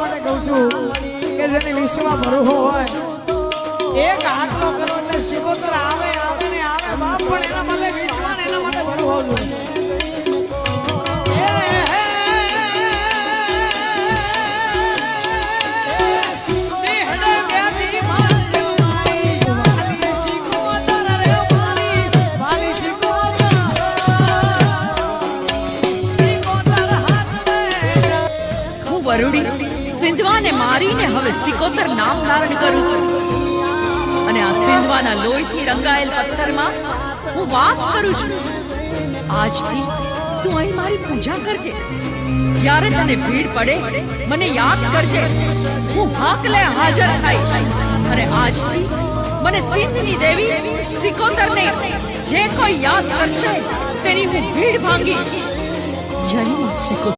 માટે કહું છું કે જેને વિશ્વમાં ભરવું હોય એક આટલો કરો એટલે સિકોતર આવે આવે ને આવે બાપ પણ એના માટે વિશ્વાસ એના માટે ભરવું જોઈએ. સિંધવાને મારીને હવે સિકોતર નામ ધારણ કરું છું અને આ સિંધવાના લોહીથી રંગાયેલ પથ્થરમાં હું વાસ કરું છું. આજથી તું અહીં મારી પૂજા કરજે. જ્યારે તને ભીડ પડે મને યાદ કરજે. હું હાકલે હાજર થઈશ અને આજથી મને સિંધની દેવી સિકોતરને જે કોઈ યાદ કરશે તેની હું ભીડ ભાંગીશ. જય સિકોતર.